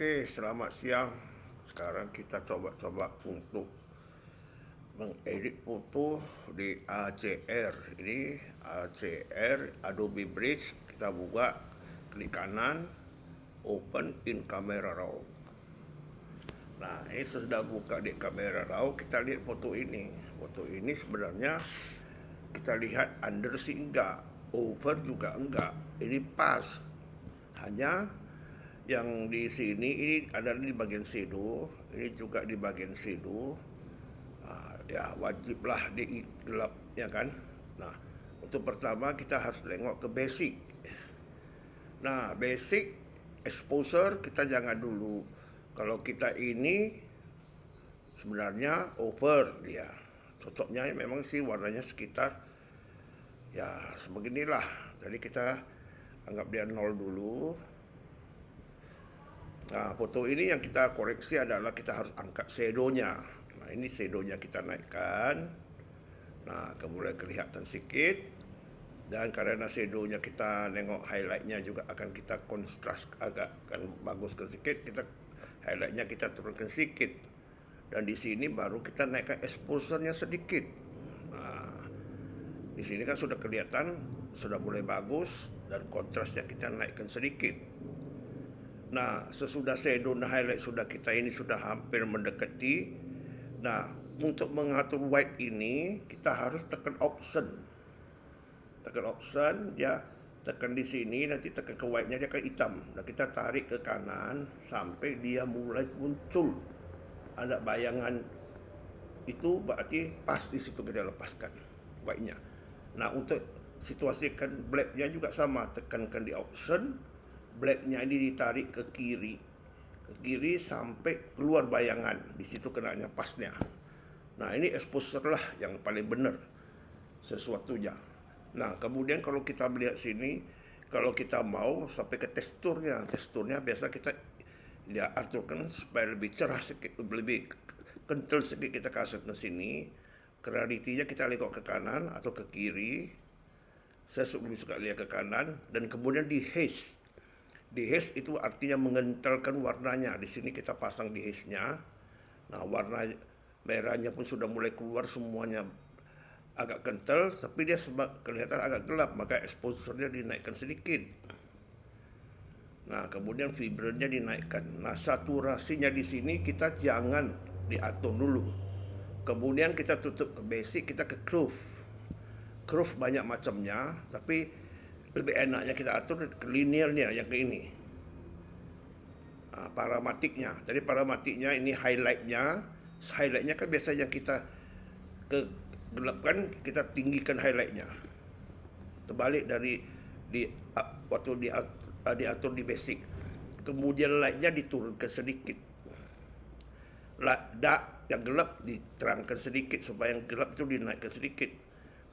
Oke, selamat siang. Sekarang kita coba-coba untuk mengedit foto di ACR. Ini ACR Adobe Bridge. Kita buka, klik kanan, open in Camera Raw. Nah, ini sudah buka di Camera Raw. Kita lihat foto ini. Foto ini sebenarnya kita lihat undersea enggak, over juga enggak. Ini pas. Hanya yang di sini ini ada di bagian shadow, ini juga di bagian shadow. Ya wajiblah di gelap ya kan. Nah, untuk pertama kita harus tengok ke basic. Nah, basic exposure kita jangan dulu. Kalau kita ini sebenarnya over dia. Cocoknya memang sih warnanya sekitar ya sebeginilah. Jadi kita anggap dia 0 dulu. Nah, foto ini yang kita koreksi adalah kita harus angkat shadow-nya. Nah, ini shadow-nya kita naikkan. Nah, kemudian kelihatan sedikit. Dan karena shadow-nya kita nengok highlight-nya juga akan kita kontras agak akan baguskan sedikit. Kita highlight-nya kita turunkan sedikit. Dan di sini baru kita naikkan exposure-nya sedikit. Nah, di sini kan sudah kelihatan, sudah mulai bagus. Dan kontrasnya kita naikkan sedikit. Nah, sesudah shadow dan highlight sudah kita ini sudah hampir mendekati. Nah, untuk mengatur white ini kita harus tekan option. Tekan option, dia tekan di sini, nanti tekan ke white-nya dia akan hitam. Nah, kita tarik ke kanan sampai dia mulai muncul. Ada bayangan itu berarti pas di situ kita lepaskan white-nya. Nah, untuk situasikan black-nya juga sama, tekankan di option. Black-nya ini ditarik ke kiri sampai keluar bayangan. Di situ kenanya pasnya. Nah, ini exposure lah yang paling benar sesuatunya. Nah, kemudian kalau kita melihat sini, kalau kita mau sampai ke teksturnya biasa kita dia aturkan supaya lebih cerah sedikit, lebih kental sedikit kita kasih ke sini. Clarity-nya kita lihat ke kanan atau ke kiri. Saya lebih suka lihat ke kanan dan kemudian di haze. Di haze itu artinya mengentalkan warnanya. Di sini kita pasang di haze-nya. Nah, warna merahnya pun sudah mulai keluar semuanya agak kental, tapi dia kelihatan agak gelap, maka exposure-nya dinaikkan sedikit. Nah, kemudian vibrance-nya dinaikkan. Nah, saturasinya di sini kita jangan diatur dulu. Kemudian kita tutup ke basic, kita ke curve. Curve banyak macamnya, tapi lebih enaknya kita atur ke linearnya yang ke ini. Paramatiknya. Jadi paramatiknya ini highlightnya. Highlightnya kan biasanya kita gelapkan, kita tinggikan highlightnya. Terbalik dari waktu diatur di basic. Kemudian lightnya diturunkan sedikit. Dark yang gelap diterangkan sedikit supaya yang gelap itu dinaikkan sedikit.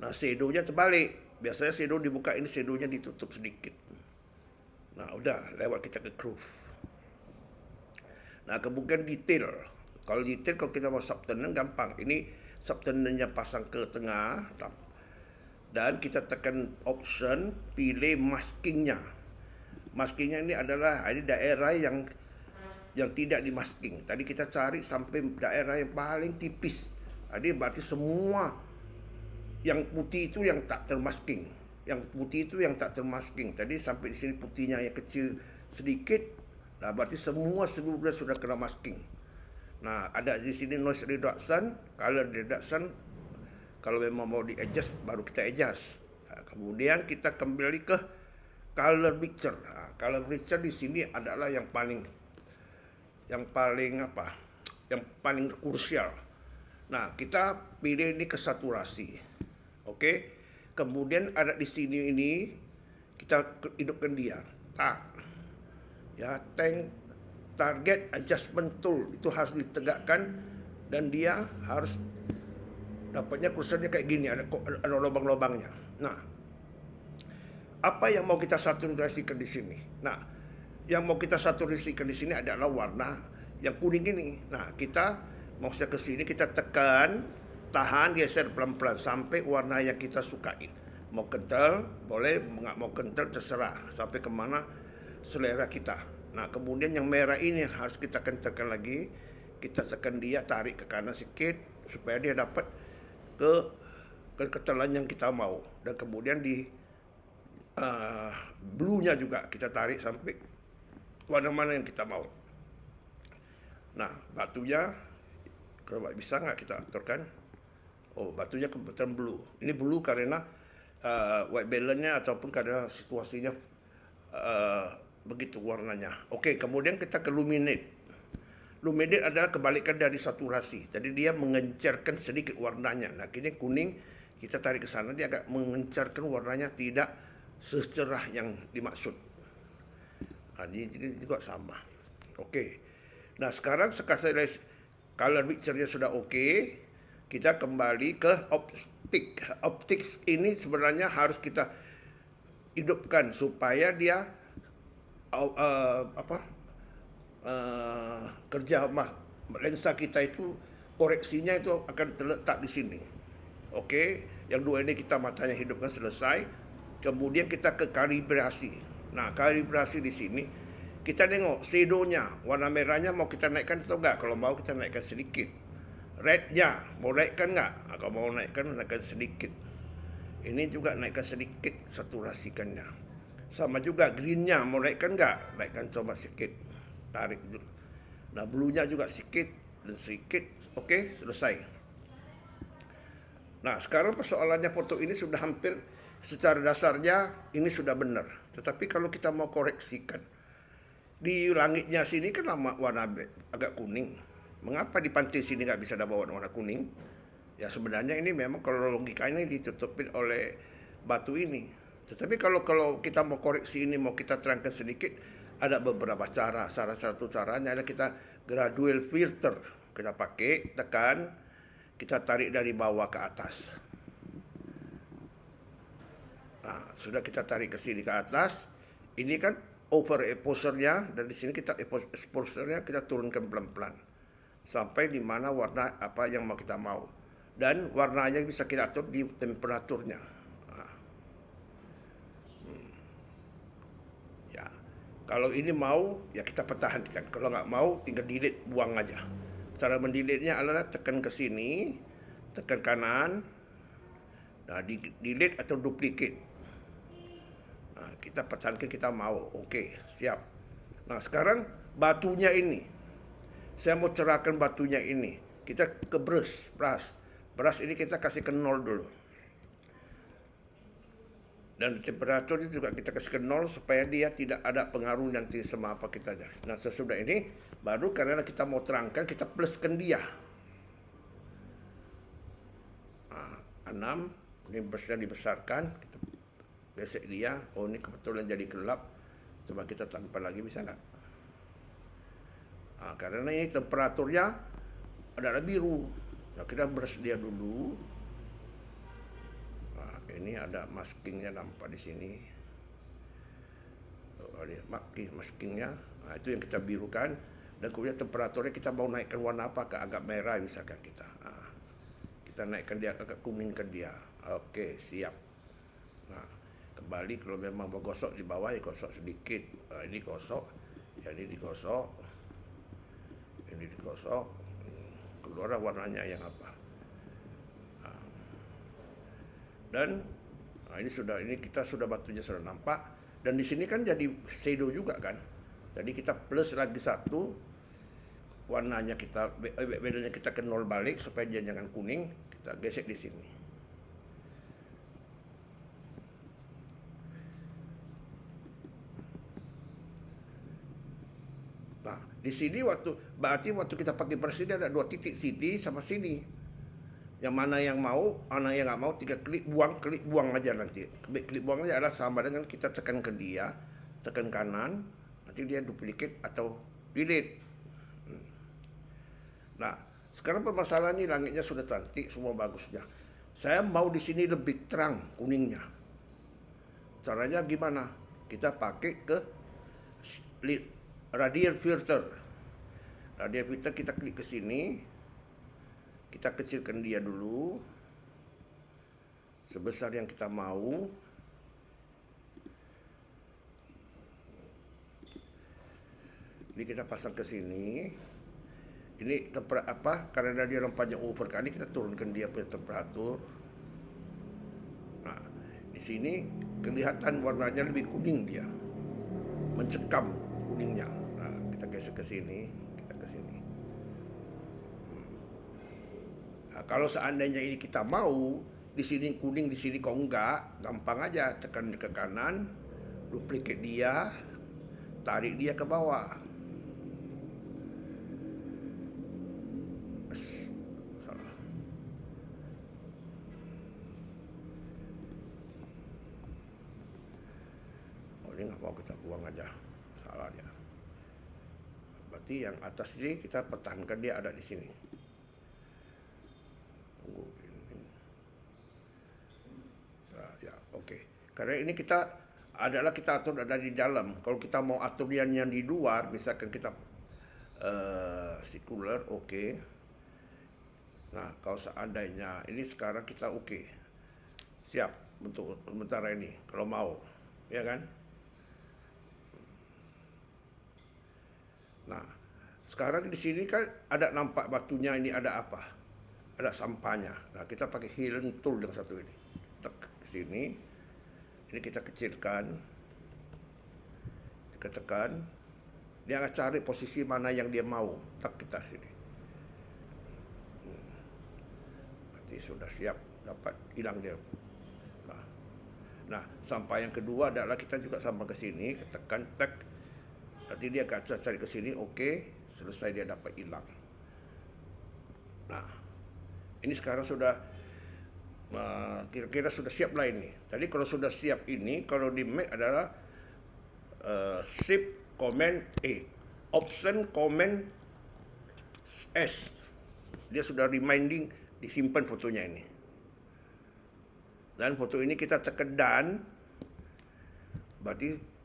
Nah, shadow-nya terbalik. Biasanya shadow dibuka, ini shadow-nya ditutup sedikit. Nah, udah lewat kita ke curve. Nah, kemudian detail. Kalau detail, kalau kita mau subtone gampang. Ini subtone-nya pasang ke tengah. Dan kita tekan option, pilih masking-nya. Masking-nya ini adalah ini daerah yang tidak dimasking. Tadi kita cari sampai daerah yang paling tipis. Jadi berarti semua yang putih itu yang tak termasking. Yang putih itu yang tak termasking. Tadi sampai di sini putihnya yang kecil sedikit. Nah, berarti semua seluruhnya sudah kena masking. Nah, ada di sini noise reduction, color reduction. Kalau memang mau di-adjust, baru kita adjust. Nah, kemudian kita kembali ke color picture. Nah, color picture di sini adalah yang paling Yang paling krusial. Nah, kita pilih ini ke saturasi. Oke. Kemudian ada di sini ini kita hidupkan dia. Ya, target adjustment tool itu harus ditegakkan dan dia harus dapatnya kursornya kayak gini, ada lubang-lubangnya. Nah, apa yang mau kita saturasikan di sini? Nah, yang mau kita saturasikan di sini adalah warna yang kuning ini. Nah, kita mau ke sini, kita tekan, tahan, geser pelan-pelan sampai warna yang kita sukai. Mau kental boleh, nggak mau kental terserah, sampai kemana selera kita. Nah, kemudian yang merah ini harus kita tekan lagi. Kita tekan dia, tarik ke kanan sedikit supaya dia dapat ke ketelan yang kita mau. Dan kemudian di blue-nya juga kita tarik sampai warna mana yang kita mau. Nah, batunya kalau bisa nggak kita aturkan? Oh, batunya kebetulan blue. Ini blue karena white balance-nya ataupun karena situasinya begitu warnanya. Oke, kemudian kita ke luminate. Luminate adalah kebalikan dari saturasi. Jadi dia mengencarkan sedikit warnanya. Nah, ini kuning, kita tarik ke sana, dia agak mengencarkan warnanya, tidak secerah yang dimaksud. Nah, ini juga sama. Oke. Nah, sekarang color picture-nya sudah oke. Kita kembali ke optik. Optik ini sebenarnya harus kita hidupkan supaya dia kerja lensa kita itu koreksinya itu akan terletak di sini. Oke, yang dua ini kita matanya hidupkan selesai. Kemudian kita ke kalibrasi. Nah, kalibrasi di sini kita tengok shadow-nya, warna merahnya mau kita naikkan atau enggak. Kalau mau kita naikkan sedikit. Red-nya mau naikkan enggak? Kalau mau naikkan sedikit. Ini juga naikkan sedikit saturasikannya. Sama juga green-nya mau naikkan enggak? Naikkan coba sedikit. Tarik dulu. Nah, blue-nya juga sedikit dan sedikit. Oke, selesai. Nah, sekarang persoalannya foto ini sudah hampir secara dasarnya ini sudah benar. Tetapi kalau kita mau koreksikan, di langitnya sini kan warna agak kuning. Mengapa di pantai sini nggak bisa dapat warna kuning? Ya sebenarnya ini memang kalau logikanya ditutupin oleh batu ini. Tetapi kalau kita mau koreksi ini, mau kita terangkan sedikit, ada beberapa cara. Salah satu caranya adalah kita gradual filter. Kita pakai, tekan, kita tarik dari bawah ke atas. Nah, sudah kita tarik ke sini ke atas. Ini kan over exposure-nya, dan di sini kita exposure-nya kita turunkan pelan-pelan sampai di mana warna apa yang mau kita mau, dan warnanya bisa kita atur di temperaturnya. Ya, kalau ini mau ya kita pertahankan, kalau nggak mau tinggal delete, buang aja. Cara mendelete-nya adalah tekan ke sini, tekan kanan, nah delete atau duplicate. Nah, kita pertahankan, kita mau. Oke, siap. Nah, sekarang batunya ini. Saya mau cerahkan batunya ini. Kita ke brush. Brush ini kita kasih ke 0 dulu. Dan temperatur juga kita kasih ke 0 supaya dia tidak ada pengaruh nanti sama apa kita. Nah, sesudah ini baru karena kita mau terangkan, kita pluskan dia. Nah, 6. Ini brushnya dibesarkan. Kita gesek dia. Oh, ini kebetulan jadi gelap. Coba kita tambah lagi, bisa nggak? Nah, karena ini temperaturnya adalah biru. Nah, kita brush dia dulu. Nah, ini ada maskingnya nampak di sini. Oh, dia maskingnya. Nah, itu yang kita birukan. Dan kemudian temperaturnya kita mau naikkan warna apa, ke agak merah misalkan kita. Nah, kita naikkan dia agak kuning ke dia. Oke, siap. Nah, kembali kalau memang mau gosok di bawah ya gosok sedikit. Nah, ini gosok, ya ini digosok, ini digosok, keluar warnanya yang apa. Nah, dan nah ini kita sudah batunya sudah nampak, dan di sini kan jadi shadow juga kan. Jadi kita plus lagi satu, warnanya kita bedanya kita ke 0 balik supaya dia jangan kuning, kita gesek di sini. Nah, di sini berarti waktu kita pakai brush ini ada 2 titik sini sama sini. Yang mana yang mau, mana yang nggak mau, 3 klik buang aja nanti. Klik buang aja adalah sama dengan kita tekan ke dia, tekan kanan, nanti dia duplicate atau delete. Nah, sekarang permasalahan ini langitnya sudah cantik, semua bagusnya. Saya mau di sini lebih terang kuningnya. Caranya gimana? Kita pakai ke radial filter. Radial filter kita klik ke sini. Kita kecilkan dia dulu sebesar yang kita mau. Ini kita pasang ke sini. Ini apa? Karena dia nampaknya over kali, kita turunkan dia punya temperatur. Nah, di sini kelihatan warnanya lebih kuning dia, mencekam kuningnya. Nah, kita geser ke sini, kita ke sini. Nah, kalau seandainya ini kita mau, di sini kuning, di sini kok enggak, gampang aja tekan ke kanan, duplicate dia, tarik dia ke bawah. Salah. Oh, ini nggak mau, kita buang aja, salah dia. Berarti yang atas ini kita pertahankan, dia ada di sini. Tunggu ini. Nah, ya, oke. Karena ini kita atur ada di dalam. Kalau kita mau atur yang di luar, misalkan kita circular, oke. Nah, kalau seandainya ini sekarang kita oke, siap untuk sementara ini, kalau mau, ya kan? Nah, sekarang di sini kan ada nampak batunya, ini ada apa? Ada sampahnya. Nah, kita pakai healing tool yang satu ini. Tek ke sini. Ini kita kecilkan. Kita tekan. Dia akan cari posisi mana yang dia mau. Tak kita sini. Berarti sudah siap, dapat hilang dia. Nah, sampah yang kedua adalah kita juga sama ke sini, tekan tek. Nanti dia akan cari ke sini, oke, selesai, dia dapat hilang. Nah, ini sekarang sudah kira-kira sudah siap lah ini. Tadi kalau sudah siap ini, kalau di Mac adalah Shift Command A, Option Command S. Dia sudah reminding disimpan fotonya ini. Dan foto ini kita tekan dan, berarti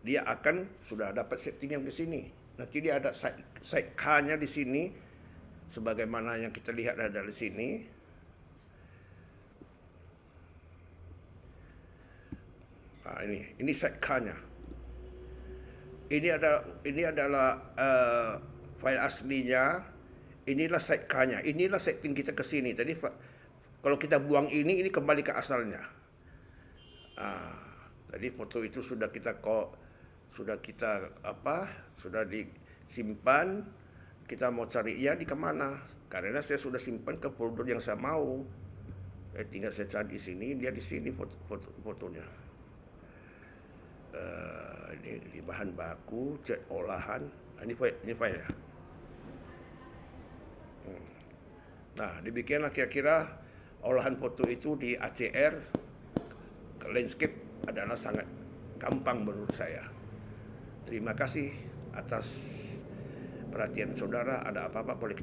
dia akan sudah dapat settingan ke sini. Nanti dia ada sidecar-nya di sini, sebagaimana yang kita lihat ada di sini. Nah, ini sidecar-nya. Ini adalah file aslinya. Inilah sidecar-nya. Inilah setting kita ke sini. Tadi kalau kita buang ini kembali ke asalnya. Tadi foto itu sudah kita disimpan. Kita mau cari di kemana? Karena saya sudah simpan ke folder yang saya mau. Tinggal saya cari di sini, dia di sini fotonya. Ini bahan baku, cat olahan. Ini file ya. Nah, demikianlah kira-kira olahan foto itu di ACR. Landscape adalah sangat gampang menurut saya. Terima kasih atas perhatian saudara. Ada apa-apa boleh